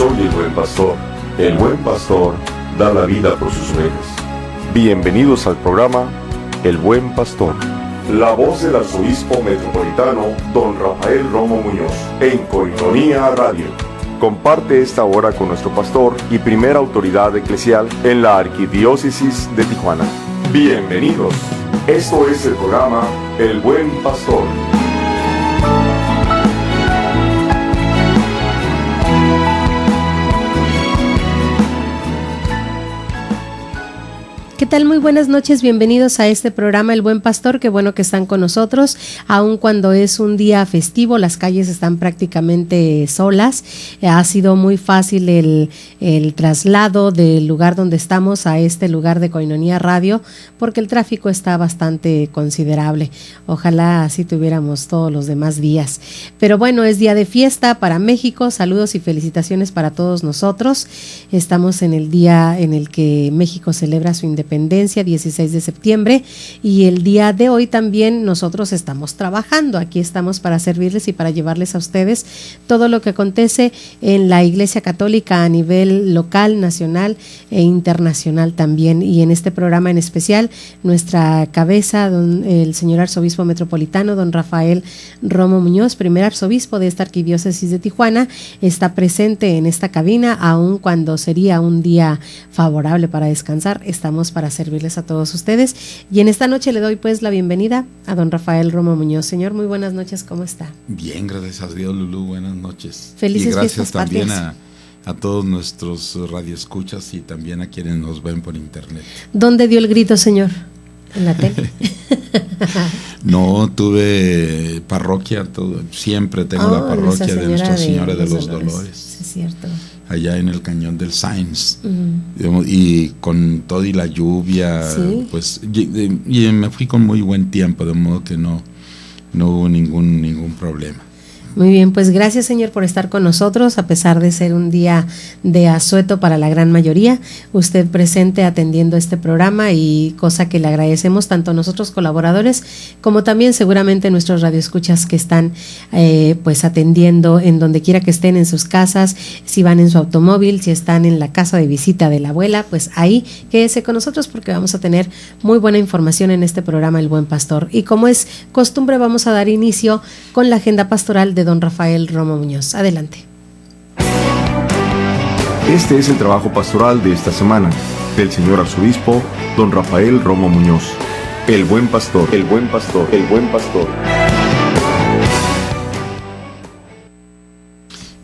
soy el buen pastor. El buen pastor da la vida por sus ovejas. Bienvenidos al programa El Buen Pastor. La voz del arzobispo metropolitano, don Rafael Romo Muñoz, en Coinonía Radio. Comparte esta hora con nuestro pastor y primera autoridad eclesial en la Arquidiócesis de Tijuana. Bienvenidos. Esto es el programa El Buen Pastor. ¿Qué tal? Muy buenas noches, bienvenidos a este programa El Buen Pastor, qué bueno que están con nosotros, aun cuando es un día festivo, las calles están prácticamente solas, ha sido muy fácil el traslado del lugar donde estamos a este lugar de Coinonía Radio, porque el tráfico está bastante considerable, ojalá así tuviéramos todos los demás días, pero bueno, es día de fiesta para México, saludos y felicitaciones para todos nosotros, estamos en el día en el que México celebra su independencia, 16 de septiembre, y el día de hoy también nosotros estamos trabajando, aquí estamos para servirles y para llevarles a ustedes todo lo que acontece en la Iglesia Católica a nivel local, nacional e internacional también, y en este programa en especial nuestra cabeza, el señor arzobispo metropolitano, don Rafael Romo Muñoz, primer arzobispo de esta arquidiócesis de Tijuana, está presente en esta cabina, aun cuando sería un día favorable para descansar, estamos para servirles a todos ustedes, y en esta noche le doy pues la bienvenida a don Rafael Romo Muñoz. Señor, muy buenas noches, ¿cómo está? Bien, gracias a Dios, Lulú, buenas noches. Felices y gracias fiestas también patrias. a todos nuestros radioescuchas y también a quienes nos ven por internet. ¿Dónde dio el grito, señor? ¿En la tele? No, tuve parroquia, siempre tengo la parroquia de Nuestra Señora de los Dolores. Sí, es cierto. Allá en el Cañón del Sainz, y con todo y la lluvia, ¿sí? Pues y me fui con muy buen tiempo, de modo que no hubo ningún problema. Muy bien, pues gracias, señor, por estar con nosotros, a pesar de ser un día de asueto para la gran mayoría, usted presente atendiendo este programa, y cosa que le agradecemos tanto a nosotros colaboradores como también seguramente nuestros radioescuchas que están pues atendiendo en donde quiera que estén, en sus casas, si van en su automóvil, si están en la casa de visita de la abuela, pues ahí quédese con nosotros porque vamos a tener muy buena información en este programa El Buen Pastor, y como es costumbre vamos a dar inicio con la agenda pastoral de don Rafael Romo Muñoz. Adelante. Este es el trabajo pastoral de esta semana del señor arzobispo don Rafael Romo Muñoz. El Buen Pastor, el Buen Pastor, el Buen Pastor.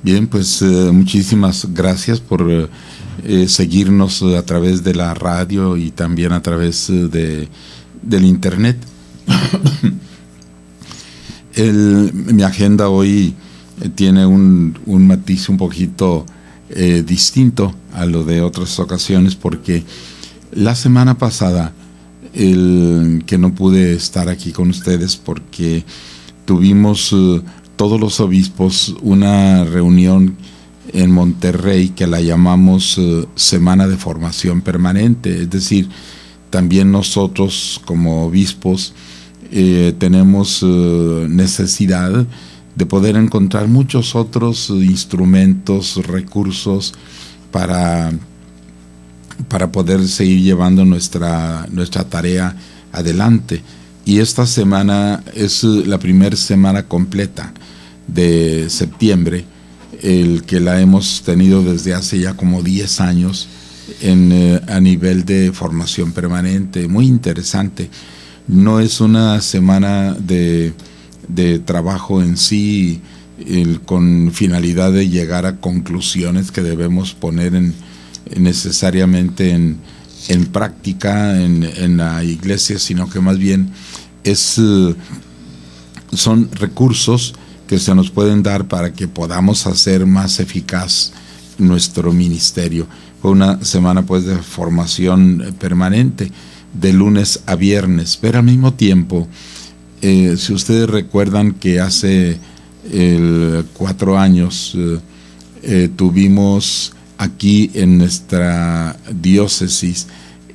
Bien, pues muchísimas gracias por seguirnos a través de la radio y también a través del internet. Mi agenda hoy tiene un matiz un poquito distinto a lo de otras ocasiones, porque la semana pasada que no pude estar aquí con ustedes porque tuvimos todos los obispos una reunión en Monterrey que la llamamos Semana de Formación Permanente, es decir, también nosotros como obispos tenemos necesidad de poder encontrar muchos otros instrumentos, recursos para poder seguir llevando nuestra tarea adelante. Y esta semana es la primera semana completa de septiembre, el que la hemos tenido desde hace ya como 10 años a nivel de formación permanente, muy interesante. No es una semana de trabajo en sí con finalidad de llegar a conclusiones que debemos poner necesariamente en práctica en la iglesia, sino que más bien son recursos que se nos pueden dar para que podamos hacer más eficaz nuestro ministerio. Fue una semana pues de formación permanente, de lunes a viernes, pero al mismo tiempo, si ustedes recuerdan que hace 4 años tuvimos aquí en nuestra diócesis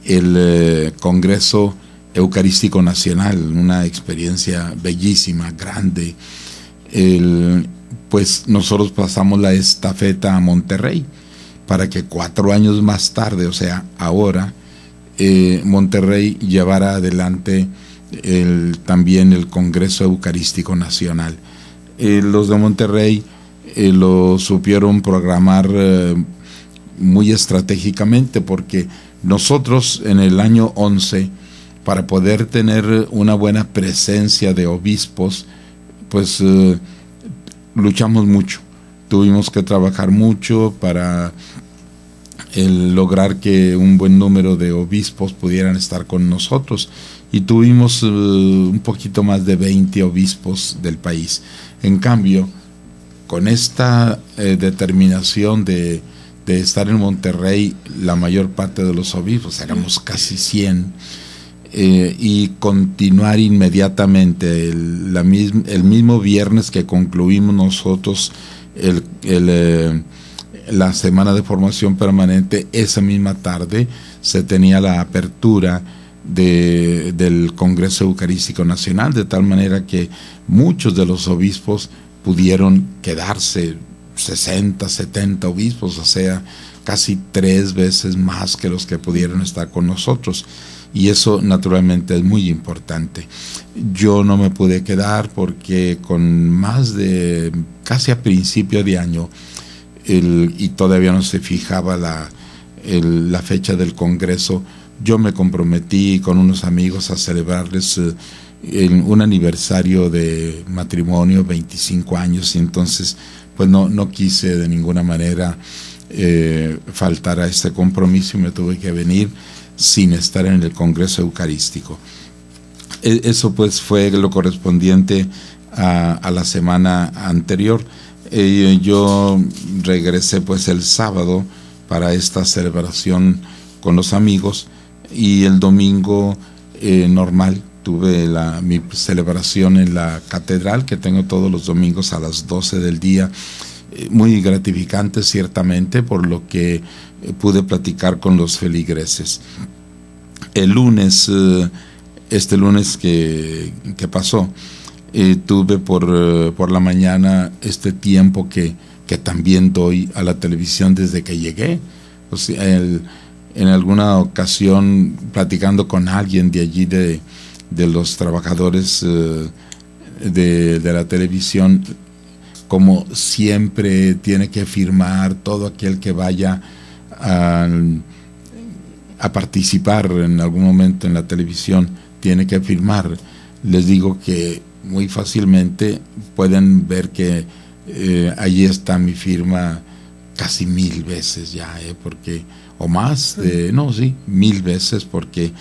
el Congreso Eucarístico Nacional, una experiencia bellísima, grande, pues nosotros pasamos la estafeta a Monterrey para que 4 años más tarde, o sea, ahora, Monterrey llevara adelante también el Congreso Eucarístico Nacional. Los de Monterrey lo supieron programar muy estratégicamente, porque nosotros en el año 11, para poder tener una buena presencia de obispos, pues luchamos mucho, tuvimos que trabajar mucho para lograr que un buen número de obispos pudieran estar con nosotros, y tuvimos un poquito más de 20 obispos del país. En cambio, con esta determinación de estar en Monterrey, la mayor parte de los obispos, éramos casi 100, y continuar inmediatamente el mismo viernes que concluimos nosotros la semana de formación permanente, esa misma tarde se tenía la apertura del Congreso Eucarístico Nacional, de tal manera que muchos de los obispos pudieron quedarse, 60, 70 obispos, o sea, casi 3 veces más que los que pudieron estar con nosotros. Y eso naturalmente es muy importante. Yo no me pude quedar porque con más de casi a principio de año, y todavía no se fijaba la fecha del Congreso, yo me comprometí con unos amigos a celebrarles un aniversario de matrimonio, 25 años, y entonces pues no quise de ninguna manera faltar a este compromiso, y me tuve que venir sin estar en el Congreso Eucarístico. Eso pues fue lo correspondiente a la semana anterior. Yo regresé pues el sábado para esta celebración con los amigos, y el domingo normal tuve mi celebración en la catedral, que tengo todos los domingos a las 12 del día, muy gratificante ciertamente, por lo que pude platicar con los feligreses. El lunes, este lunes que pasó, tuve por la mañana este tiempo que también doy a la televisión desde que llegué. O sea, en alguna ocasión, platicando con alguien de allí, de los trabajadores de la televisión, como siempre tiene que firmar todo aquel que vaya a participar en algún momento en la televisión, tiene que firmar. Les digo que muy fácilmente pueden ver que allí está mi firma casi 1000 veces ya, porque, o más, 1000 veces, porque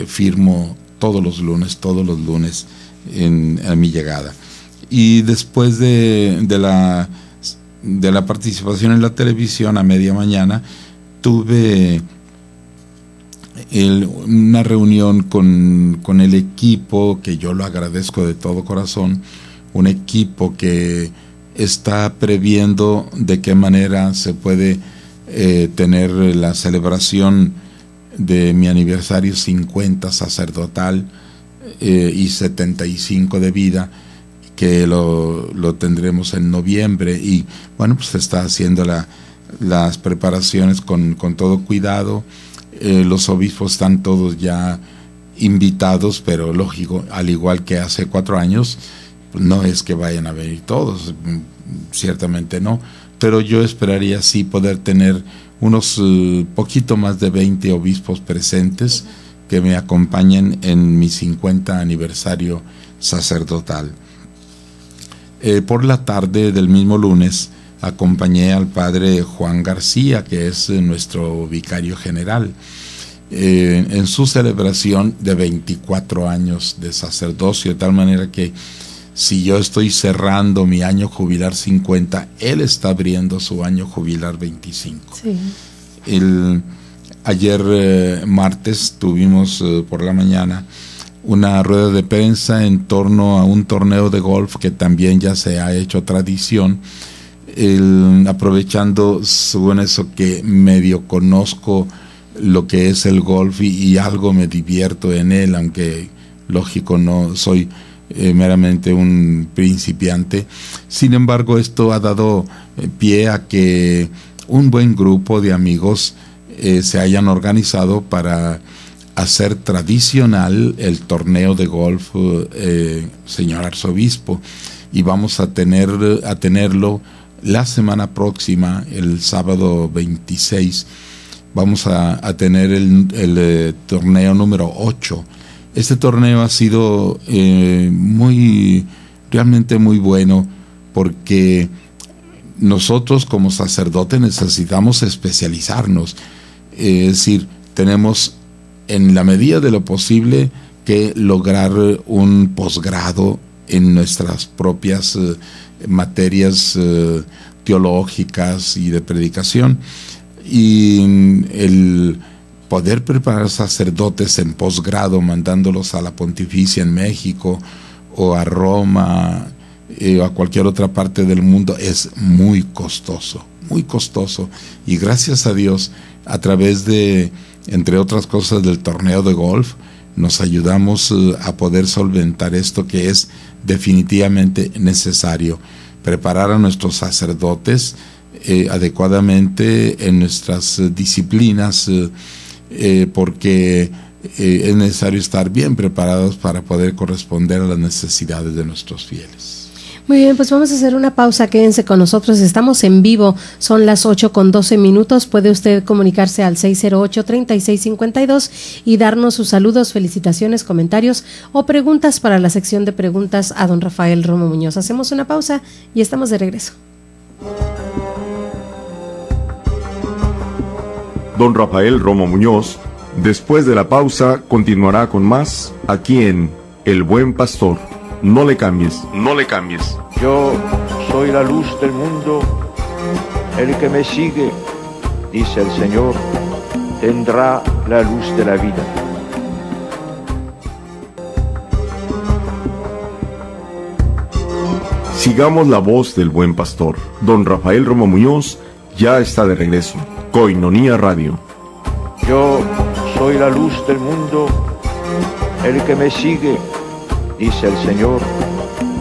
firmo todos los lunes a mi llegada. Y después de la participación en la televisión a media mañana, tuve una reunión con el equipo, que yo lo agradezco de todo corazón, un equipo que está previendo de qué manera se puede tener la celebración de mi aniversario 50 sacerdotal y 75 de vida, que lo tendremos en noviembre. Y bueno, pues se está haciendo las preparaciones con todo cuidado. Los obispos están todos ya invitados, pero lógico, al igual que hace 4 años, no es que vayan a venir todos, ciertamente no, pero yo esperaría sí poder tener unos poquito más de 20 obispos presentes que me acompañen en mi 50 aniversario sacerdotal. Por la tarde del mismo lunes acompañé al padre Juan García, que es nuestro vicario general, en su celebración de 24 años de sacerdocio, de tal manera que si yo estoy cerrando mi año jubilar 50, él está abriendo su año jubilar 25. Sí. Ayer martes tuvimos por la mañana una rueda de prensa en torno a un torneo de golf que también ya se ha hecho tradición, aprovechando, según eso, que medio conozco lo que es el golf y algo me divierto en él, aunque lógico no soy meramente un principiante. Sin embargo, esto ha dado pie a que un buen grupo de amigos se hayan organizado para hacer tradicional el torneo de golf, señor arzobispo, y vamos a tenerlo la semana próxima, el sábado 26. Vamos a tener el torneo número 8. Este torneo ha sido realmente muy bueno, porque nosotros como sacerdotes necesitamos especializarnos. Es decir, tenemos en la medida de lo posible que lograr un posgrado en nuestras propias materias teológicas y de predicación, y el poder preparar sacerdotes en posgrado, mandándolos a la Pontificia en México o a Roma o a cualquier otra parte del mundo, es muy costoso, y gracias a Dios, a través de, entre otras cosas, del torneo de golf, nos ayudamos a poder solventar esto, que es definitivamente necesario, preparar a nuestros sacerdotes adecuadamente en nuestras disciplinas, porque es necesario estar bien preparados para poder corresponder a las necesidades de nuestros fieles. Muy bien, pues vamos a hacer una pausa, quédense con nosotros, estamos en vivo, son las 8:12, puede usted comunicarse al 608-3652 y darnos sus saludos, felicitaciones, comentarios o preguntas para la sección de preguntas a don Rafael Romo Muñoz. Hacemos una pausa y estamos de regreso. Don Rafael Romo Muñoz, después de la pausa, continuará con más aquí en El Buen Pastor. No le cambies, no le cambies. Yo soy la luz del mundo. El que me sigue, dice el Señor, tendrá la luz de la vida. Sigamos la voz del Buen Pastor. Don Rafael Romo Muñoz ya está de regreso. Koinonia Radio. Yo soy la luz del mundo. El que me sigue, dice el Señor,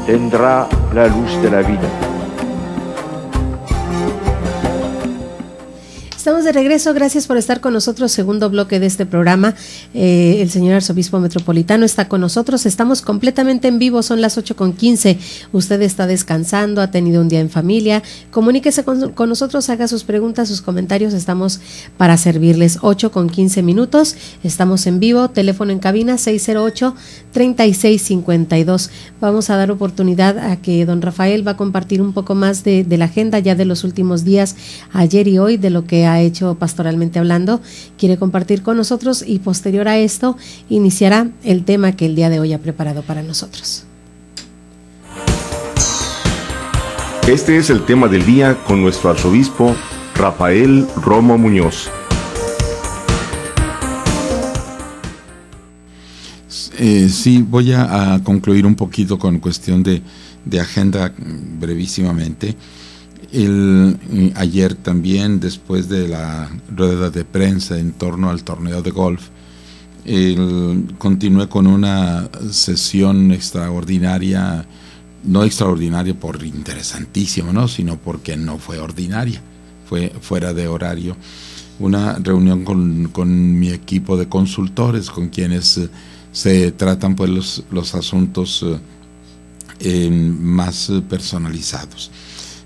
tendrá la luz de la vida. Estamos de regreso, gracias por estar con nosotros, segundo bloque de este programa. El señor arzobispo metropolitano está con nosotros, estamos completamente en vivo, son las 8:15, usted está descansando, ha tenido un día en familia, comuníquese con nosotros, haga sus preguntas, sus comentarios, estamos para servirles. 8:15, estamos en vivo, teléfono en cabina 608-3652. Vamos a dar oportunidad a que don Rafael va a compartir un poco más de la agenda ya de los últimos días, ayer y hoy, de lo que ha hecho pastoralmente hablando, quiere compartir con nosotros, y posterior a esto iniciará el tema que el día de hoy ha preparado para nosotros. Este es el tema del día con nuestro arzobispo Rafael Romo Muñoz. Sí, voy a concluir un poquito con cuestión de agenda brevísimamente. Ayer también, después de la rueda de prensa en torno al torneo de golf, continué con una sesión extraordinaria, no extraordinaria por interesantísimo, ¿no?, sino porque no fue ordinaria, fue fuera de horario. Una reunión con mi equipo de consultores, con quienes se tratan pues los asuntos más personalizados.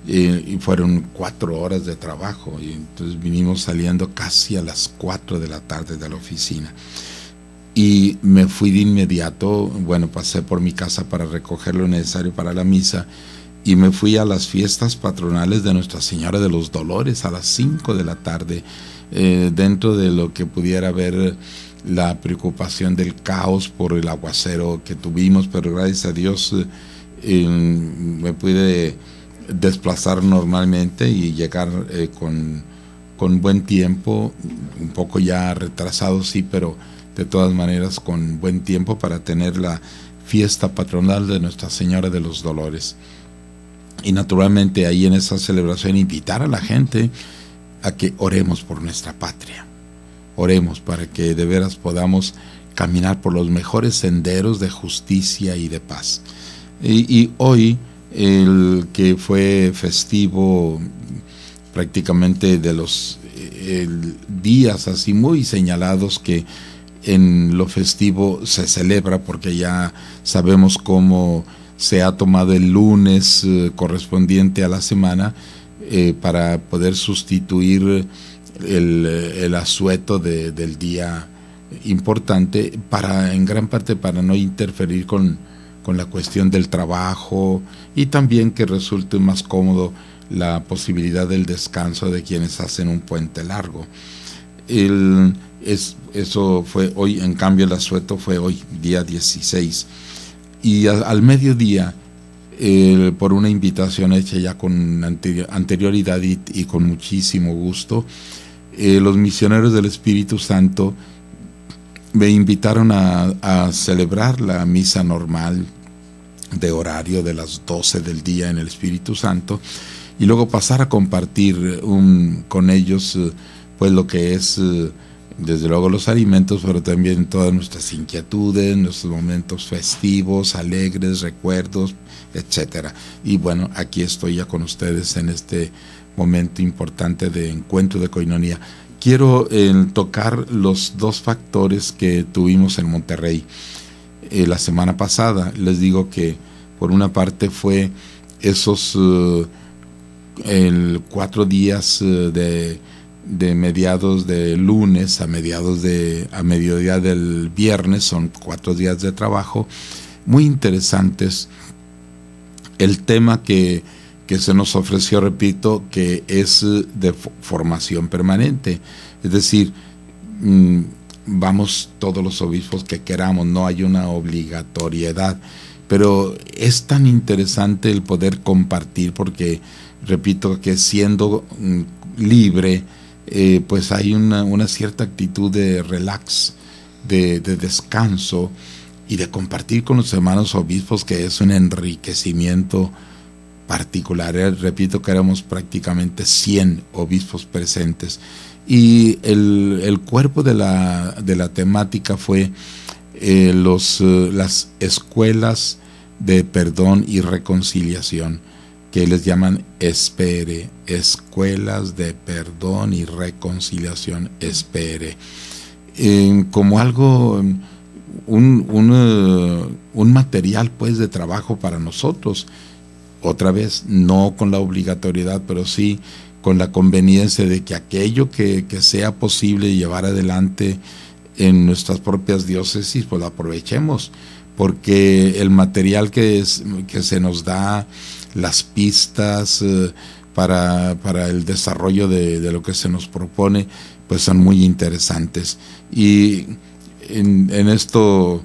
Y fueron 4 horas de trabajo, y entonces vinimos saliendo casi a las 4 de la tarde de la oficina, y me fui de inmediato. Pasé por mi casa para recoger lo necesario para la misa, y me fui a las fiestas patronales de Nuestra Señora de los Dolores a las 5 de la tarde, dentro de lo que pudiera haber la preocupación del caos por el aguacero que tuvimos, pero gracias a Dios me pude desplazar normalmente y llegar con buen tiempo, un poco ya retrasado, sí, pero de todas maneras con buen tiempo para tener la fiesta patronal de Nuestra Señora de los Dolores. Y naturalmente ahí en esa celebración invitar a la gente a que oremos por nuestra patria, oremos para que de veras podamos caminar por los mejores senderos de justicia y de paz. Y hoy, el que fue festivo prácticamente de los días así muy señalados que en lo festivo se celebra, porque ya sabemos cómo se ha tomado el lunes correspondiente a la semana para poder sustituir el asueto del día importante, en gran parte para no interferir con la cuestión del trabajo, y también que resulte más cómodo la posibilidad del descanso de quienes hacen un puente largo. Eso fue hoy. En cambio el asueto fue hoy, día 16, y al mediodía, por una invitación hecha ya con anterioridad y con muchísimo gusto, los misioneros del Espíritu Santo me invitaron a celebrar la misa normal de horario de las 12 del día en el Espíritu Santo, y luego pasar a compartir con ellos pues lo que es desde luego los alimentos, pero también todas nuestras inquietudes, nuestros momentos festivos, alegres, recuerdos, etcétera. Y bueno, aquí estoy ya con ustedes en este momento importante de encuentro de coinonía. Quiero tocar los dos factores que tuvimos en Monterrey la semana pasada. Les digo que por una parte fue esos 4 días de mediados de lunes a mediodía del viernes, son 4 días de trabajo muy interesantes. El tema que se nos ofreció, repito, que es de formación permanente, es decir, vamos todos los obispos que queramos, no hay una obligatoriedad, pero es tan interesante el poder compartir, porque repito que siendo libre, pues hay una cierta actitud de relax, de descanso y de compartir con los hermanos obispos, que es un enriquecimiento particular. Repito que éramos prácticamente 100 obispos presentes, y el cuerpo de la temática fue las escuelas de perdón y reconciliación, que les llaman ESPERE, escuelas de perdón y reconciliación, ESPERE, como algo, un material pues de trabajo para nosotros. Otra vez, no con la obligatoriedad, pero sí con la conveniencia de que aquello que sea posible llevar adelante en nuestras propias diócesis, pues lo aprovechemos, porque el material que se nos da, las pistas para el desarrollo de lo que se nos propone, pues son muy interesantes. Y en esto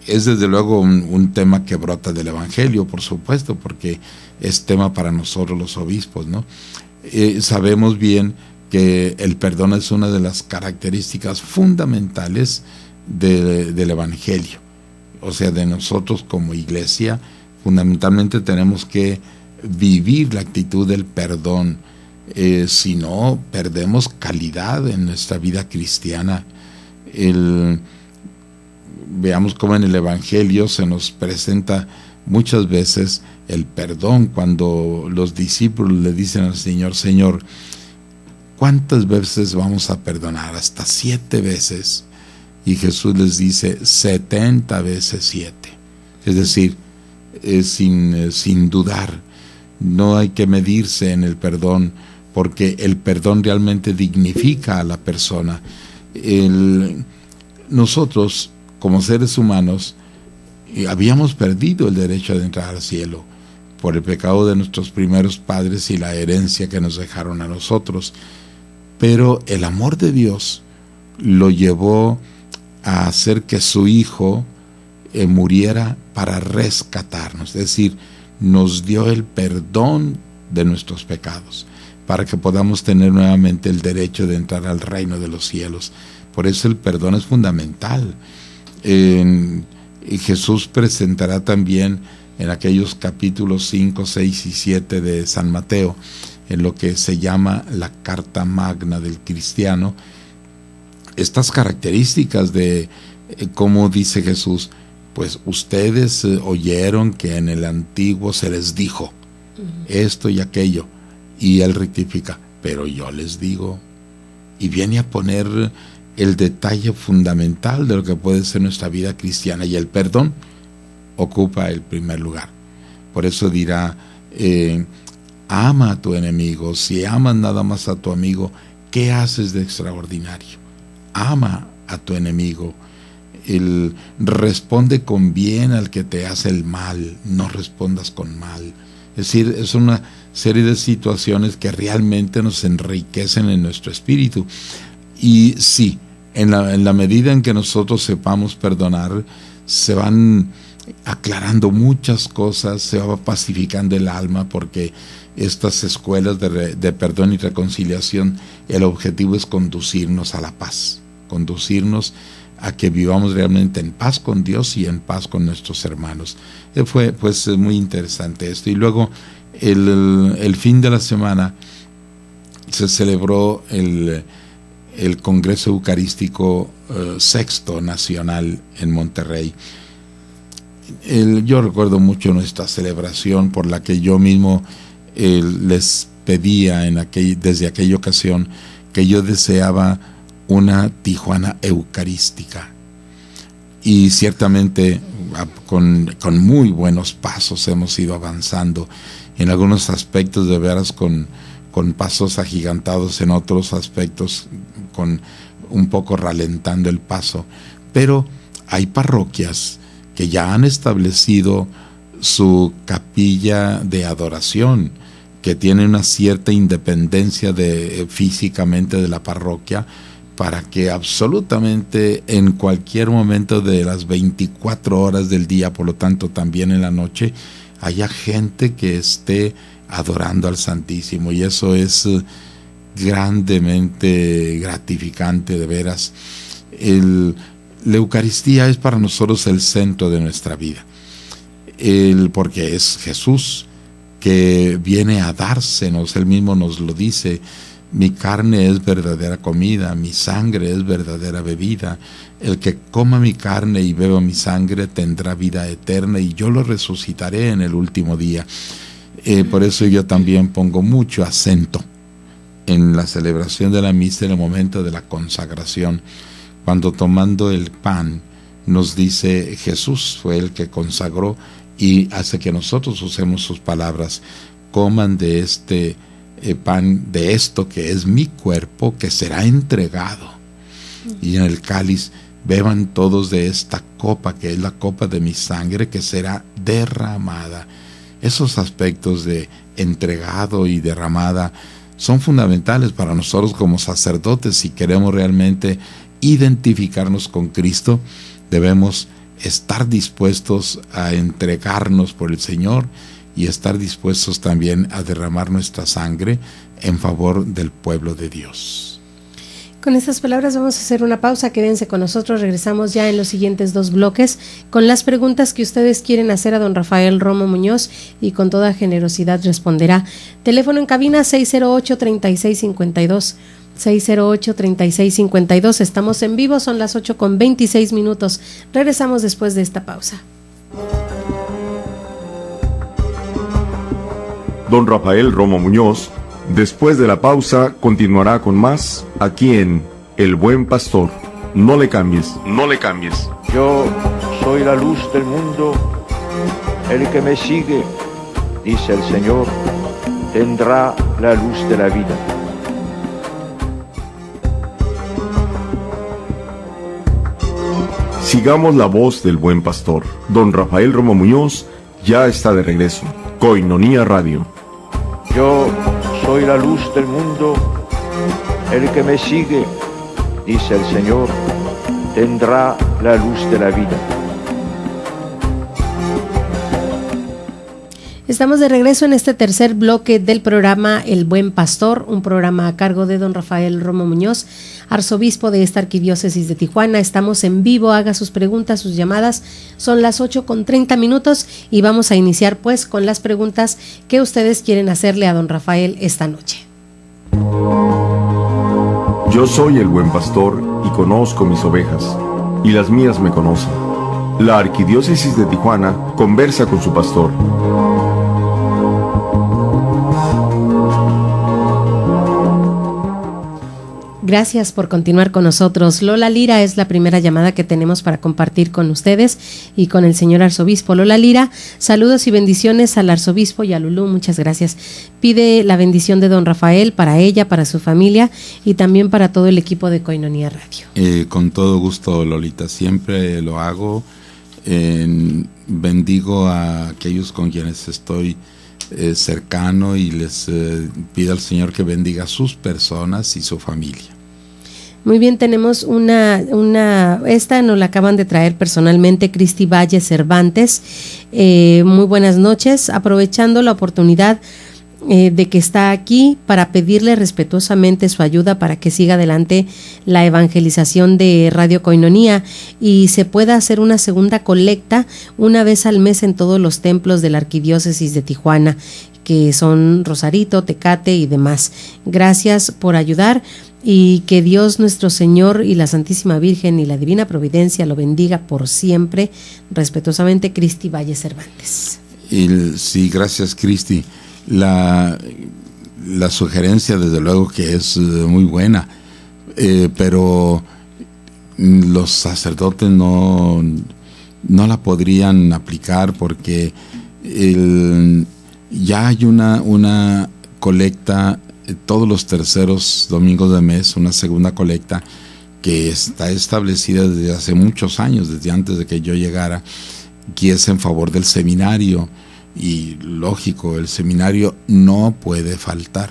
es desde luego un tema que brota del Evangelio, por supuesto, porque es tema para nosotros los obispos, ¿no? Sabemos bien que el perdón es una de las características fundamentales del Evangelio. O sea, de nosotros como iglesia, fundamentalmente tenemos que vivir la actitud del perdón. Si no, perdemos calidad en nuestra vida cristiana. Veamos cómo en el Evangelio se nos presenta muchas veces el perdón, cuando los discípulos le dicen al Señor: Señor, ¿cuántas veces vamos a perdonar? Hasta 7 veces. Y Jesús les dice 70 veces 7. Es decir, sin dudar. No hay que medirse en el perdón, porque el perdón realmente dignifica a la persona. Nosotros, como seres humanos, habíamos perdido el derecho de entrar al cielo por el pecado de nuestros primeros padres y la herencia que nos dejaron a nosotros. Pero el amor de Dios lo llevó a hacer que su Hijo muriera para rescatarnos, es decir, nos dio el perdón de nuestros pecados, para que podamos tener nuevamente el derecho de entrar al reino de los cielos. Por eso el perdón es fundamental. Y Jesús presentará también en aquellos capítulos 5, 6 y 7 de San Mateo, en lo que se llama la carta magna del cristiano, estas características de como dice Jesús, pues ustedes oyeron que en el antiguo se les dijo esto y aquello, y él rectifica, pero yo les digo, y viene a poner el detalle fundamental de lo que puede ser nuestra vida cristiana, y el perdón ocupa el primer lugar. Por eso dirá, ama a tu enemigo. Si amas nada más a tu amigo, ¿qué haces de extraordinario? Ama a tu enemigo. Él responde con bien al que te hace el mal, no respondas con mal. Es decir, es una serie de situaciones que realmente nos enriquecen en nuestro espíritu. Y sí, en la medida en que nosotros sepamos perdonar, se van aclarando muchas cosas, se va pacificando el alma, porque estas escuelas de perdón y reconciliación, el objetivo es conducirnos a la paz, conducirnos a que vivamos realmente en paz con Dios y en paz con nuestros hermanos. Fue pues muy interesante esto. Y luego el fin de la semana se celebró el Congreso Eucarístico Sexto Nacional en Monterrey. Yo recuerdo mucho nuestra celebración, por la que yo mismo les pedía desde aquella ocasión que yo deseaba una Tijuana eucarística. Y ciertamente con muy buenos pasos hemos ido avanzando en algunos aspectos, de veras con pasos agigantados, en otros aspectos con un poco ralentando el paso. Pero hay parroquias que ya han establecido su capilla de adoración, que tiene una cierta independencia físicamente de la parroquia, para que absolutamente en cualquier momento de las 24 horas del día, por lo tanto también en la noche, haya gente que esté adorando al Santísimo. Y eso es grandemente gratificante, de veras. La Eucaristía es para nosotros el centro de nuestra vida, porque es Jesús que viene a dársenos. Él mismo nos lo dice: mi carne es verdadera comida, mi sangre es verdadera bebida. El que coma mi carne y beba mi sangre tendrá vida eterna, y yo lo resucitaré en el último día. Por eso yo también pongo mucho acento en la celebración de la misa, en el momento de la consagración, cuando tomando el pan nos dice: Jesús fue el que consagró, y hace que nosotros usemos sus palabras: coman de este pan, de esto que es mi cuerpo, que será entregado. Y en el cáliz: beban todos de esta copa, que es la copa de mi sangre, que será derramada. Esos aspectos de entregado y derramada son fundamentales para nosotros como sacerdotes. Si queremos realmente identificarnos con Cristo, debemos estar dispuestos a entregarnos por el Señor y estar dispuestos también a derramar nuestra sangre en favor del pueblo de Dios. Con estas palabras vamos a hacer una pausa. Quédense con nosotros. Regresamos ya en los siguientes 2 bloques con las preguntas que ustedes quieren hacer a don Rafael Romo Muñoz, y con toda generosidad responderá. Teléfono en cabina 608-3652. 608-3652. Estamos en vivo, son las 8:26. Regresamos después de esta pausa. Don Rafael Romo Muñoz, después de la pausa, continuará con más aquí en El Buen Pastor. No le cambies, no le cambies. Yo soy la luz del mundo. El que me sigue, dice el Señor, tendrá la luz de la vida. Sigamos la voz del Buen Pastor. Don Rafael Romo Muñoz ya está de regreso. Koinonia Radio. Yo soy la luz del mundo. El que me sigue, dice el Señor, tendrá la luz de la vida. Estamos de regreso en este tercer bloque del programa El Buen Pastor, un programa a cargo de don Rafael Romo Muñoz, arzobispo de esta arquidiócesis de Tijuana. Estamos en vivo, haga sus preguntas, sus llamadas. Son las 8:30 y vamos a iniciar pues con las preguntas que ustedes quieren hacerle a don Rafael esta noche. Yo soy el buen pastor y conozco mis ovejas. y las mías me conocen. La Arquidiócesis de Tijuana conversa con su pastor. Gracias por continuar con nosotros. Lola Lira es la primera llamada que tenemos para compartir con ustedes y con el señor arzobispo. Lola Lira, saludos y bendiciones al arzobispo y a Lulú, muchas gracias. Pide la bendición de don Rafael para ella, para su familia y también para todo el equipo de Koinonia Radio. Con todo gusto, Lolita, siempre lo hago. Bendigo a aquellos con quienes estoy cercano y les pido al Señor que bendiga a sus personas y su familia. Muy bien, tenemos esta nos la acaban de traer personalmente Cristi Valle Cervantes. Muy buenas noches, aprovechando la oportunidad de que está aquí para pedirle respetuosamente su ayuda para que siga adelante la evangelización de Radio Koinonia y se pueda hacer una segunda colecta una vez al mes en todos los templos de la Arquidiócesis de Tijuana, que son Rosarito, Tecate y demás. Gracias por ayudar y que Dios nuestro Señor y la Santísima Virgen y la Divina Providencia lo bendiga por siempre. Respetuosamente, Cristi Valle Cervantes. Sí, gracias, Cristi. La sugerencia desde luego que es muy buena, pero los sacerdotes no la podrían aplicar porque ya hay una colecta todos los terceros domingos de mes, una segunda colecta que está establecida desde hace muchos años, desde antes de que yo llegara, que es en favor del seminario. Y lógico, el seminario no puede faltar.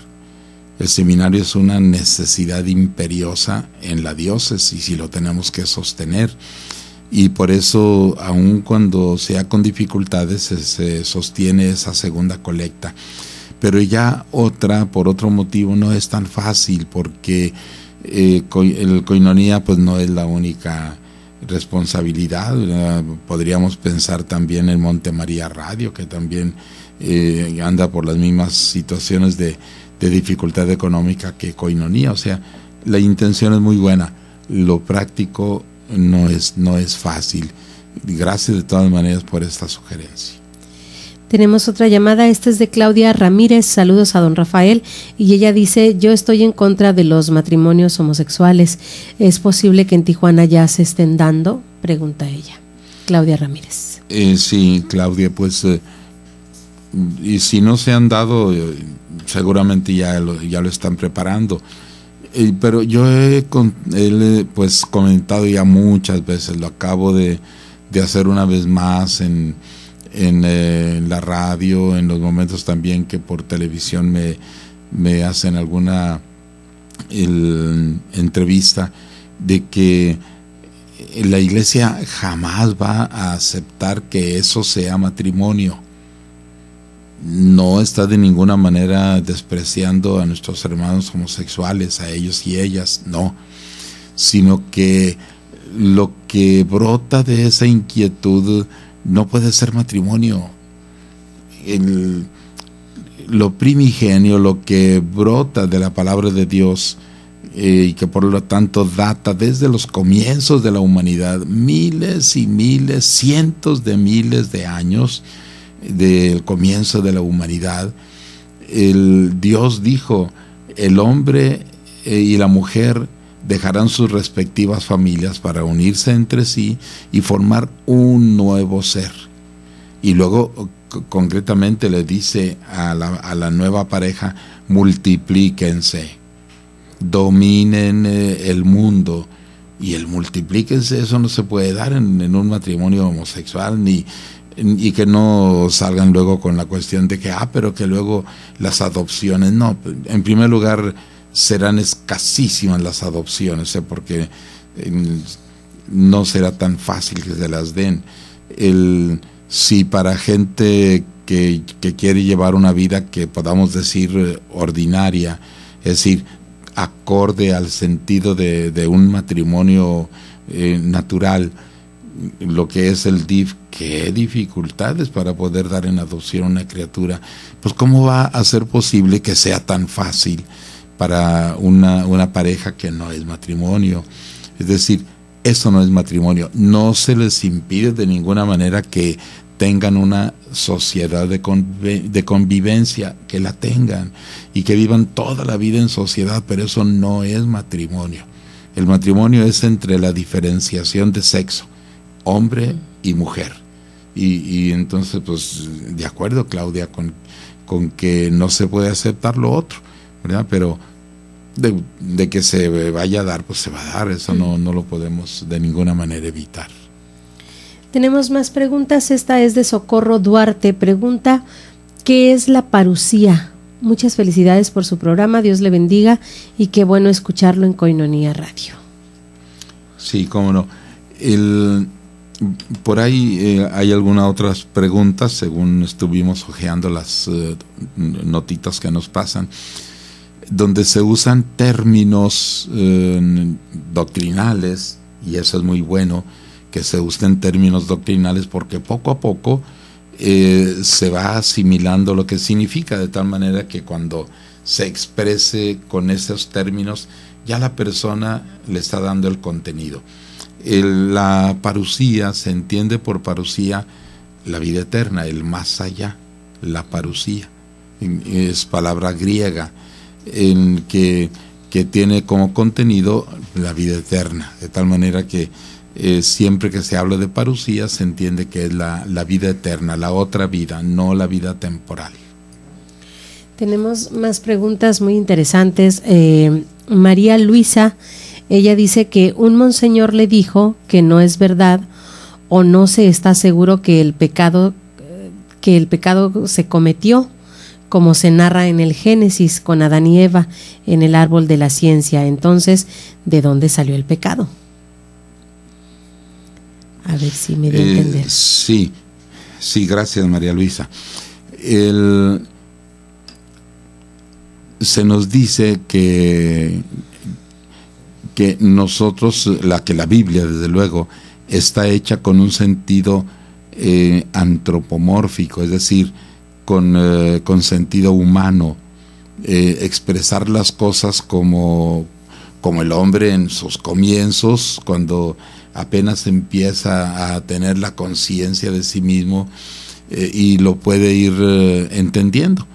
El seminario es una necesidad imperiosa en la diócesis y lo tenemos que sostener. Y por eso, aun cuando sea con dificultades, se sostiene esa segunda colecta. Pero ya por otro motivo, no es tan fácil porque el Koinonia pues no es la única responsabilidad. Podríamos pensar también en Monte María Radio, que también anda por las mismas situaciones de dificultad económica que Koinonia. O sea, la intención es muy buena, lo práctico no es fácil. Gracias de todas maneras por esta sugerencia. Tenemos otra llamada, esta es de Claudia Ramírez, saludos a don Rafael, y ella dice: yo estoy en contra de los matrimonios homosexuales, ¿es posible que en Tijuana ya se estén dando? Pregunta ella, Claudia Ramírez. Sí, Claudia, pues y si no se han dado, seguramente ya lo están preparando, pero yo he pues comentado ya muchas veces, lo acabo de hacer una vez más en la radio, en los momentos también que por televisión me hacen alguna entrevista, de que la iglesia jamás va a aceptar que eso sea matrimonio. No está de ninguna manera despreciando a nuestros hermanos homosexuales, a ellos y ellas, no, sino que lo que brota de esa inquietud no puede ser matrimonio. Lo primigenio, lo que brota de la palabra de Dios y que por lo tanto data desde los comienzos de la humanidad, miles y miles, cientos de miles de años del comienzo de la humanidad. Dios dijo: el hombre y la mujer dejarán sus respectivas familias para unirse entre sí y formar un nuevo ser. Y luego concretamente le dice a la nueva pareja: multiplíquense, dominen el mundo. Y el multiplíquense, eso no se puede dar en un matrimonio homosexual, y que no salgan luego con la cuestión de que pero que luego las adopciones. No, en primer lugar serán escasísimas las adopciones, porque no será tan fácil que se las den. Si para gente que quiere llevar una vida que podamos decir ordinaria, es decir, acorde al sentido de un matrimonio natural, lo que es el DIF, qué dificultades para poder dar en adopción a una criatura. Pues ¿cómo va a ser posible que sea tan fácil para una pareja que no es matrimonio? Es decir, eso no es matrimonio. No se les impide de ninguna manera que tengan una sociedad de convivencia, que la tengan y que vivan toda la vida en sociedad, pero eso no es matrimonio. El matrimonio es entre la diferenciación de sexo, hombre y mujer. Y entonces, pues, de acuerdo, Claudia, con que no se puede aceptar lo otro, ¿verdad? Pero de que se vaya a dar, pues se va a dar. Eso no lo podemos de ninguna manera evitar. Tenemos más preguntas. Esta es de Socorro Duarte. Pregunta, ¿qué es la parusía? Muchas felicidades por su programa, Dios le bendiga y qué bueno escucharlo en Koinonia Radio. Sí, cómo no. Por ahí hay algunas otras preguntas, según estuvimos hojeando las notitas que nos pasan, donde se usan términos doctrinales, y eso es muy bueno, que se usen términos doctrinales, porque poco a poco se va asimilando lo que significa, de tal manera que cuando se exprese con esos términos, ya la persona le está dando el contenido. La parusía, se entiende por parusía la vida eterna, el más allá, la parusía. Es palabra griega que tiene como contenido la vida eterna, de tal manera que siempre que se habla de parusía se entiende que es la vida eterna, la otra vida, no la vida temporal. Tenemos más preguntas muy interesantes. María Luisa, ella dice que un monseñor le dijo que no es verdad o no se está seguro que el pecado se cometió, como se narra en el Génesis con Adán y Eva en el árbol de la ciencia. Entonces, ¿de dónde salió el pecado? A ver si me dio a entender. Sí, gracias, María Luisa. Se nos dice que nosotros, que la Biblia, desde luego, está hecha con un sentido antropomórfico, es decir, con sentido humano, expresar las cosas como el hombre en sus comienzos, cuando apenas empieza a tener la conciencia de sí mismo y lo puede ir entendiendo.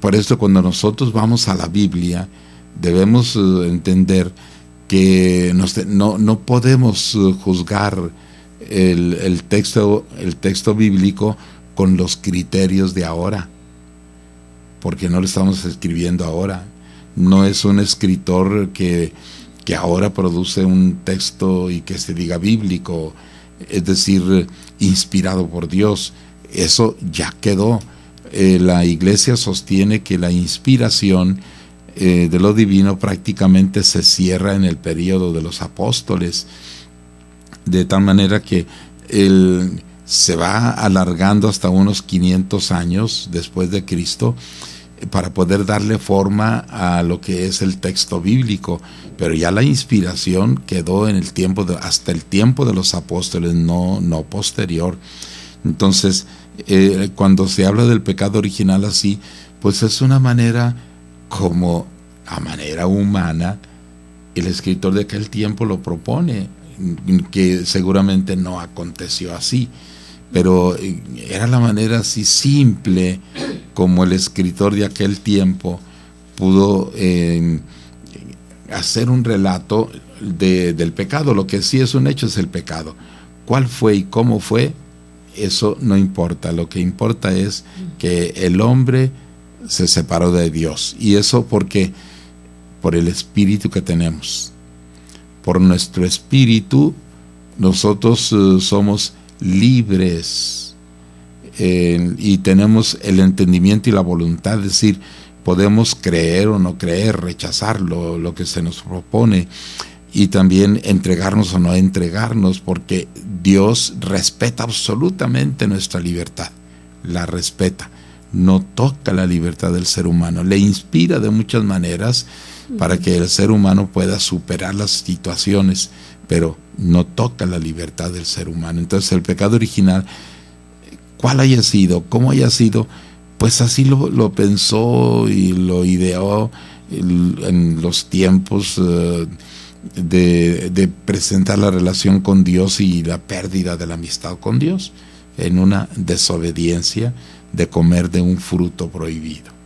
Por eso, cuando nosotros vamos a la Biblia, debemos entender que no podemos juzgar el texto bíblico con los criterios de ahora, porque no lo estamos escribiendo ahora. No es un escritor que ahora produce un texto y que se diga bíblico, es decir, inspirado por Dios. Eso ya quedó. La Iglesia sostiene que la inspiración de lo divino prácticamente se cierra en el período de los apóstoles, de tal manera que se va alargando hasta unos 500 años después de Cristo para poder darle forma a lo que es el texto bíblico, pero ya la inspiración quedó en el tiempo hasta el tiempo de los apóstoles, no posterior. Entonces, cuando se habla del pecado original así, pues es una manera como a manera humana el escritor de aquel tiempo lo propone, que seguramente no aconteció así, pero era la manera así simple como el escritor de aquel tiempo pudo hacer un relato del pecado. Lo que sí es un hecho es el pecado. ¿Cuál fue y cómo fue? Eso no importa. Lo que importa es que el hombre se separó de Dios. Y eso porque por el espíritu que tenemos. Por nuestro espíritu nosotros somos libres y tenemos el entendimiento y la voluntad, es decir, podemos creer o no creer, rechazar lo que se nos propone y también entregarnos o no entregarnos, porque Dios respeta absolutamente nuestra libertad, la respeta, no toca la libertad del ser humano, le inspira de muchas maneras para que el ser humano pueda superar las situaciones, pero no toca la libertad del ser humano. Entonces el pecado original, ¿cuál haya sido? ¿Cómo haya sido? Pues así lo pensó y lo ideó en los tiempos de presentar la relación con Dios y la pérdida de la amistad con Dios en una desobediencia de comer de un fruto prohibido.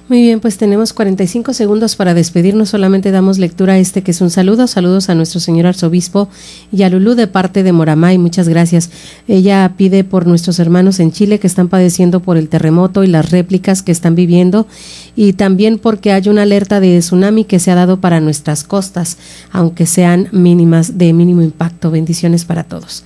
Muy bien, pues tenemos 45 segundos para despedirnos. Solamente damos lectura a que es un saludo. Saludos a nuestro señor arzobispo y a Lulú de parte de Moramay. Muchas gracias. Ella pide por nuestros hermanos en Chile que están padeciendo por el terremoto y las réplicas que están viviendo, y también porque hay una alerta de tsunami que se ha dado para nuestras costas, aunque sean mínimas, de mínimo impacto. Bendiciones para todos.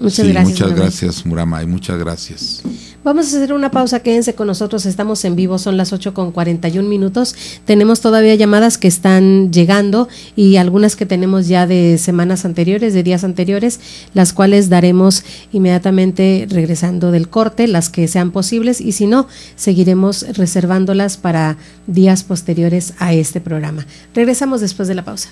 Muchas gracias. Muchas gracias, Muramay. Muchas gracias. Vamos a hacer una pausa, quédense con nosotros, estamos en vivo, son las 8:41. Tenemos todavía llamadas que están llegando y algunas que tenemos ya de semanas anteriores, de días anteriores, las cuales daremos inmediatamente regresando del corte, las que sean posibles, y si no, seguiremos reservándolas para días posteriores a este programa. Regresamos después de la pausa.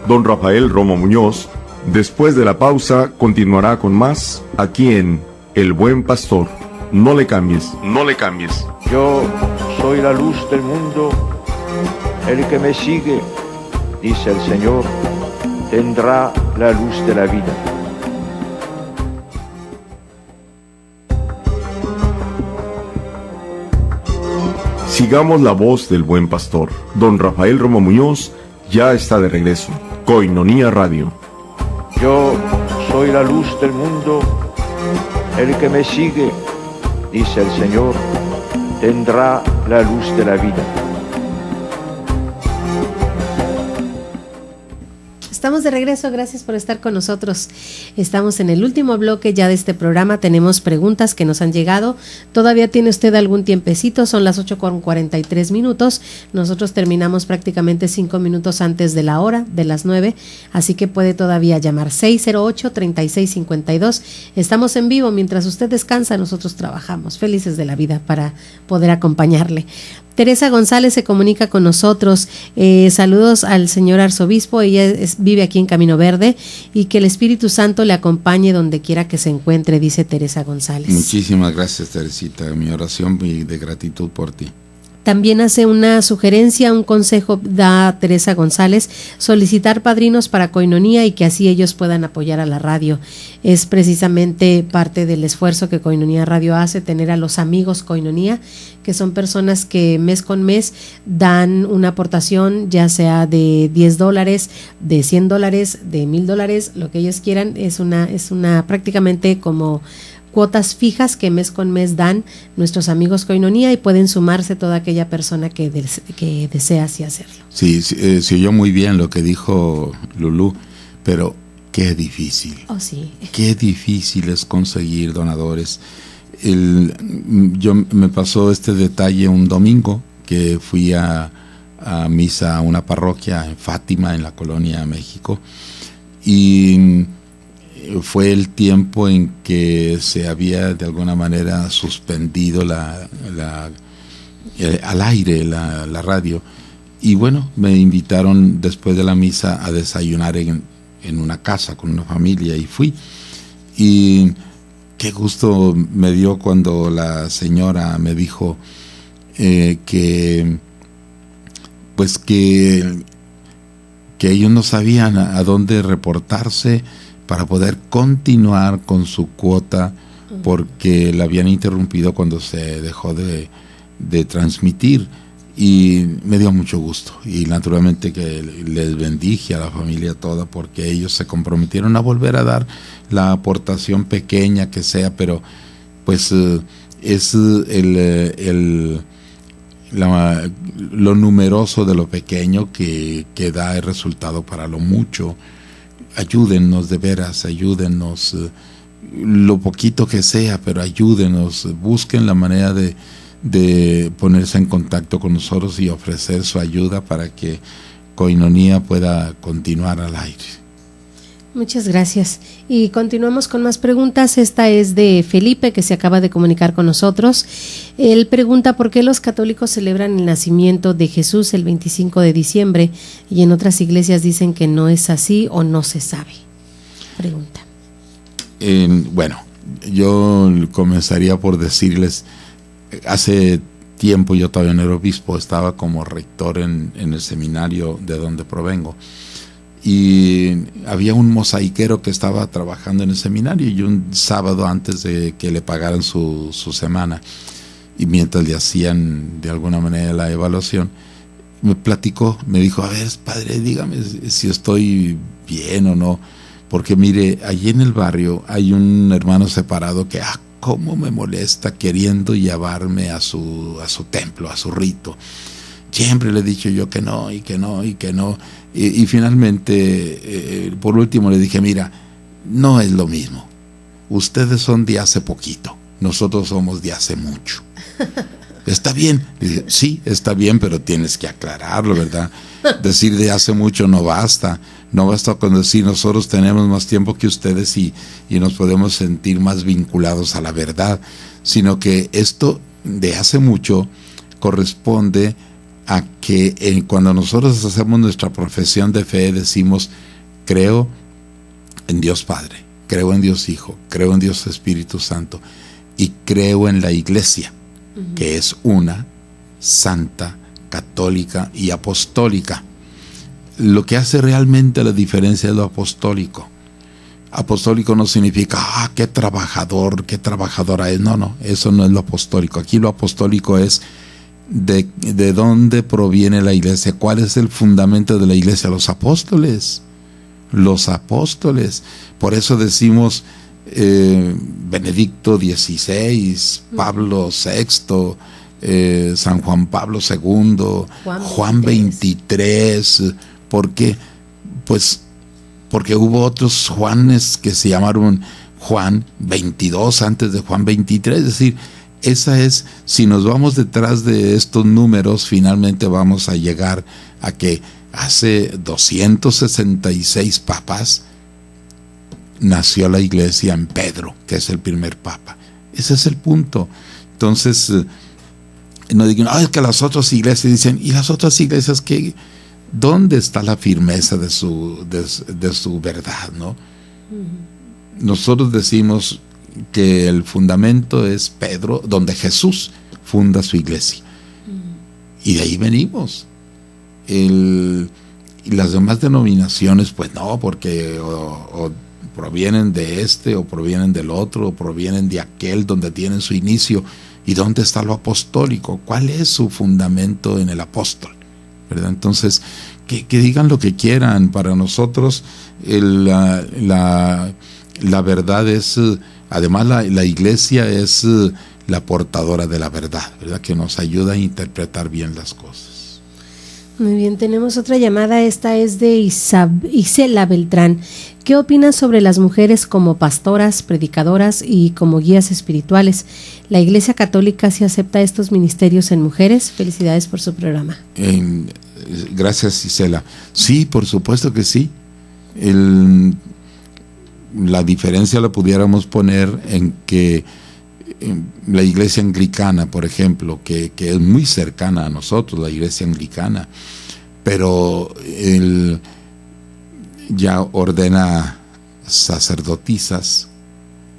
Don Rafael Romo Muñoz, después de la pausa, continuará con más aquí en El Buen Pastor. No le cambies, no le cambies. Yo soy la luz del mundo. El que me sigue, dice el Señor, tendrá la luz de la vida. Sigamos la voz del Buen Pastor. Don Rafael Romo Muñoz ya está de regreso. Koinonia Radio. Yo soy la luz del mundo. El que me sigue, dice el Señor, tendrá la luz de la vida. Estamos de regreso, gracias por estar con nosotros. Estamos en el último bloque ya de este programa, tenemos preguntas que nos han llegado. Todavía tiene usted algún tiempecito, son las 8:43. Nosotros terminamos prácticamente 5 minutos antes de la hora, de las 9, así que puede todavía llamar 608-3652. Estamos en vivo, mientras usted descansa, nosotros trabajamos, felices de la vida para poder acompañarle. Teresa González se comunica con nosotros. Saludos al señor arzobispo. Ella vive aquí en Camino Verde, y que el Espíritu Santo le acompañe donde quiera que se encuentre, dice Teresa González. Muchísimas gracias, Teresita. Mi oración y de gratitud por ti. También hace una sugerencia, un consejo da Teresa González: solicitar padrinos para Koinonia y que así ellos puedan apoyar a la radio. Es precisamente parte del esfuerzo que Koinonia Radio hace, tener a los amigos Koinonia, que son personas que mes con mes dan una aportación, ya sea de $10, de $100, de $1,000, lo que ellos quieran. Es una prácticamente como cuotas fijas que mes con mes dan nuestros amigos Koinonia, y pueden sumarse toda aquella persona que desea así hacerlo. Sí, se oyó muy bien lo que dijo Lulú, pero qué difícil. Oh, sí. Qué difícil es conseguir donadores. Yo me pasó este detalle un domingo que fui a misa a una parroquia en Fátima, en la Colonia México, y fue el tiempo en que se había de alguna manera suspendido al aire la radio, y bueno, me invitaron después de la misa a desayunar en una casa con una familia, y fui, y qué gusto me dio cuando la señora me dijo que ellos no sabían a dónde reportarse para poder continuar con su cuota, porque la habían interrumpido cuando se dejó de transmitir, y me dio mucho gusto, y naturalmente que les bendije a la familia toda, porque ellos se comprometieron a volver a dar la aportación pequeña que sea, pero pues es lo numeroso de lo pequeño que da el resultado para lo mucho. Ayúdennos, de veras, ayúdennos, lo poquito que sea, pero ayúdenos, busquen la manera de ponerse en contacto con nosotros y ofrecer su ayuda para que Koinonia pueda continuar al aire. Muchas gracias. Y continuamos con más preguntas. Esta es de Felipe, que se acaba de comunicar con nosotros. Él pregunta: ¿por qué los católicos celebran el nacimiento de Jesús el 25 de diciembre y en otras iglesias dicen que no es así o no se sabe? Pregunta. Bueno, yo comenzaría por decirles, hace tiempo yo todavía no era obispo, estaba como rector en el seminario de donde provengo. Y había un mosaiquero que estaba trabajando en el seminario, y un sábado antes de que le pagaran su semana, y mientras le hacían de alguna manera la evaluación, me platicó, me dijo: a ver, padre, dígame si estoy bien o no, porque mire, allí en el barrio hay un hermano separado que cómo me molesta queriendo llevarme a su templo, a su rito. Siempre le he dicho yo que no, y que no, y que no. Y finalmente, por último, le dije: mira, no es lo mismo. Ustedes son de hace poquito, nosotros somos de hace mucho. ¿Está bien? Le dije: sí, está bien, pero tienes que aclararlo, ¿verdad? Decir de hace mucho no basta. No basta con decir nosotros tenemos más tiempo que ustedes y nos podemos sentir más vinculados a la verdad, sino que esto de hace mucho corresponde a que cuando nosotros hacemos nuestra profesión de fe decimos: creo en Dios Padre, creo en Dios Hijo, creo en Dios Espíritu Santo y creo en la Iglesia, que es una, santa, católica y apostólica. Lo que hace realmente la diferencia es lo apostólico. Apostólico no significa qué trabajadora es. No, eso no es lo apostólico. Aquí lo apostólico es de dónde proviene la Iglesia, cuál es el fundamento de la Iglesia. Los apóstoles. Por eso decimos Benedicto XVI, Pablo VI, San Juan Pablo II, Juan 23. ¿Por qué? Pues porque hubo otros Juanes que se llamaron Juan 22 antes de Juan 23. Es decir, esa es, si nos vamos detrás de estos números, finalmente vamos a llegar a que hace 266 papas nació la Iglesia en Pedro, que es el primer papa. Ese es el punto. Entonces, no digan: es que las otras iglesias dicen, ¿y las otras iglesias qué? ¿Dónde está la firmeza de su verdad, no? Nosotros decimos que el fundamento es Pedro, donde Jesús funda su iglesia. Y de ahí venimos. Y las demás denominaciones, pues no, porque o provienen de este, o provienen del otro, o provienen de aquel donde tienen su inicio. ¿Y dónde está lo apostólico? ¿Cuál es su fundamento en el apóstol? ¿Verdad? Entonces, que digan lo que quieran. Para nosotros la verdad es, además la Iglesia es la portadora de la verdad, ¿verdad? Que nos ayuda a interpretar bien las cosas. Muy bien, tenemos otra llamada. Esta es de Isela Beltrán. ¿Qué opinas sobre las mujeres como pastoras, predicadoras y como guías espirituales? ¿La Iglesia Católica sí acepta estos ministerios en mujeres? Felicidades por su programa. Gracias, Isela. Sí, por supuesto que sí. La diferencia la pudiéramos poner en que la Iglesia Anglicana, por ejemplo, que es muy cercana a nosotros, la Iglesia Anglicana, pero ya ordena sacerdotisas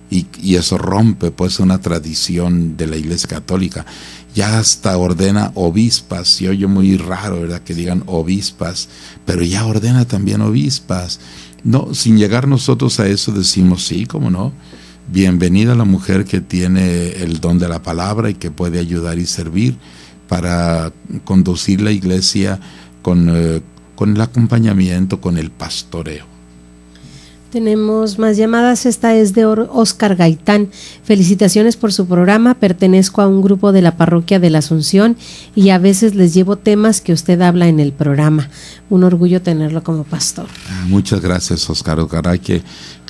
y eso rompe pues una tradición de la Iglesia Católica. Ya hasta ordena obispas, y oye muy raro, ¿verdad?, que digan obispas, pero ya ordena también obispas. No, sin llegar nosotros a eso decimos sí, cómo no, bienvenida la mujer que tiene el don de la palabra y que puede ayudar y servir para conducir la iglesia con el acompañamiento, con el pastoreo. Tenemos más llamadas. Esta es de Oscar Gaitán. Felicitaciones por su programa. Pertenezco a un grupo de la parroquia de la Asunción y a veces les llevo temas que usted habla en el programa. Un orgullo tenerlo como pastor. Muchas gracias, Oscar. Ojalá que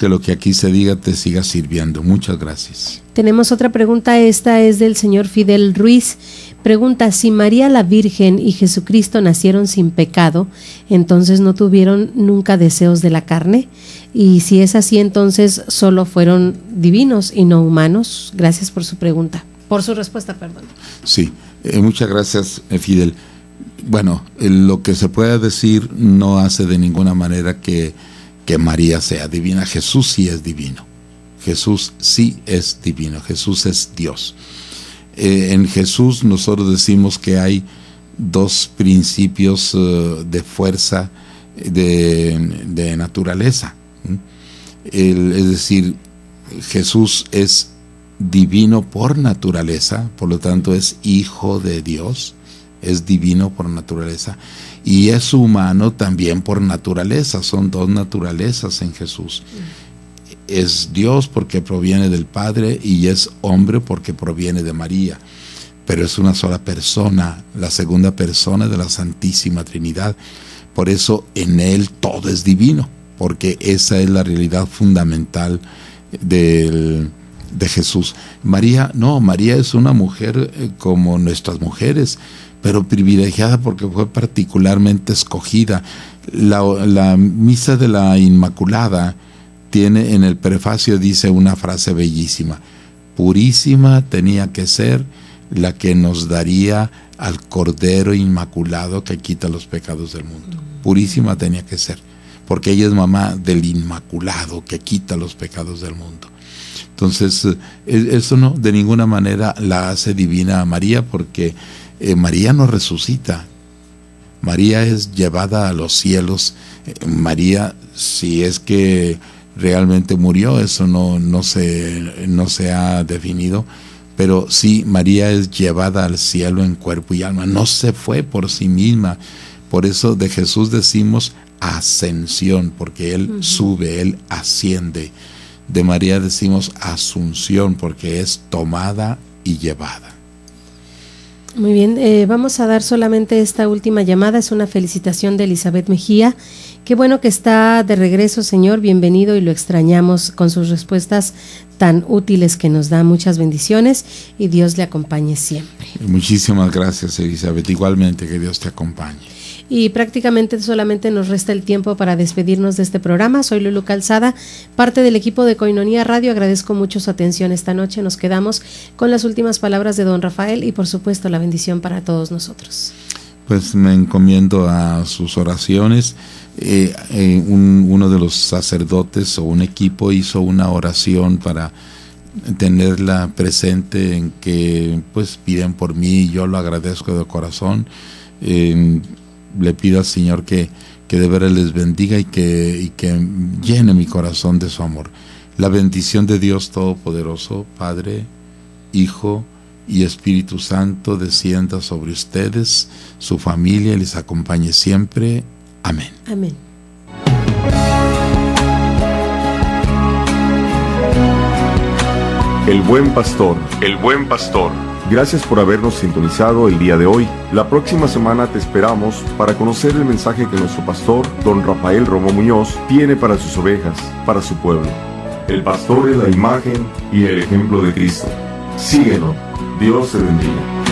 lo que aquí se diga te siga sirviendo. Muchas gracias. Tenemos otra pregunta. Esta es del señor Fidel Ruiz. Pregunta: si María la Virgen y Jesucristo nacieron sin pecado, entonces no tuvieron nunca deseos de la carne, y si es así, entonces solo fueron divinos y no humanos. Gracias por su pregunta, por su respuesta, perdón. Sí, muchas gracias, Fidel. Bueno, lo que se pueda decir no hace de ninguna manera que María sea divina. Jesús sí es divino. Jesús sí es divino. Jesús es Dios. En Jesús nosotros decimos que hay dos principios de fuerza de naturaleza. Es decir, Jesús es divino por naturaleza, por lo tanto es hijo de Dios, es divino por naturaleza, y es humano también por naturaleza. Son dos naturalezas en Jesús. Es Dios porque proviene del Padre y es hombre porque proviene de María, pero es una sola persona, la segunda persona de la Santísima Trinidad. Por eso en Él todo es divino, porque esa es la realidad fundamental de Jesús. María es una mujer como nuestras mujeres, pero privilegiada porque fue particularmente escogida. La misa de la Inmaculada tiene en el prefacio, dice una frase bellísima: purísima tenía que ser la que nos daría al Cordero Inmaculado que quita los pecados del mundo. Purísima tenía que ser, porque ella es mamá del Inmaculado que quita los pecados del mundo. Entonces, eso no de ninguna manera la hace divina a María, porque María no resucita. María es llevada a los cielos. María, si es que realmente murió, eso no se ha definido, pero sí, María es llevada al cielo en cuerpo y alma, no se fue por sí misma. Por eso de Jesús decimos ascensión, porque Él sube, Él asciende. De María decimos asunción, porque es tomada y llevada. Muy bien, vamos a dar solamente esta última llamada. Es una felicitación de Elizabeth Mejía. Qué bueno que está de regreso, señor, bienvenido, y lo extrañamos con sus respuestas tan útiles que nos da. Muchas bendiciones y Dios le acompañe siempre. Muchísimas gracias, Elizabeth, igualmente que Dios te acompañe. Y prácticamente solamente nos resta el tiempo para despedirnos de este programa. Soy Lulu Calzada, parte del equipo de Koinonia Radio. Agradezco mucho su atención esta noche. Nos quedamos con las últimas palabras de don Rafael y por supuesto la bendición para todos nosotros. Pues me encomiendo a sus oraciones. Uno de los sacerdotes o un equipo hizo una oración para tenerla presente, en que pues piden por mí, y yo lo agradezco de corazón. Le pido al Señor que de veras les bendiga y que llene mi corazón de su amor. La bendición de Dios Todopoderoso, Padre, Hijo y Espíritu Santo, descienda sobre ustedes, su familia, y les acompañe siempre. Amén. Amén. El buen pastor, el buen pastor. Gracias por habernos sintonizado el día de hoy. La próxima semana te esperamos para conocer el mensaje que nuestro pastor, don Rafael Romo Muñoz, tiene para sus ovejas, para su pueblo. El pastor es la imagen y el ejemplo de Cristo. Síguelo. Dios te bendiga.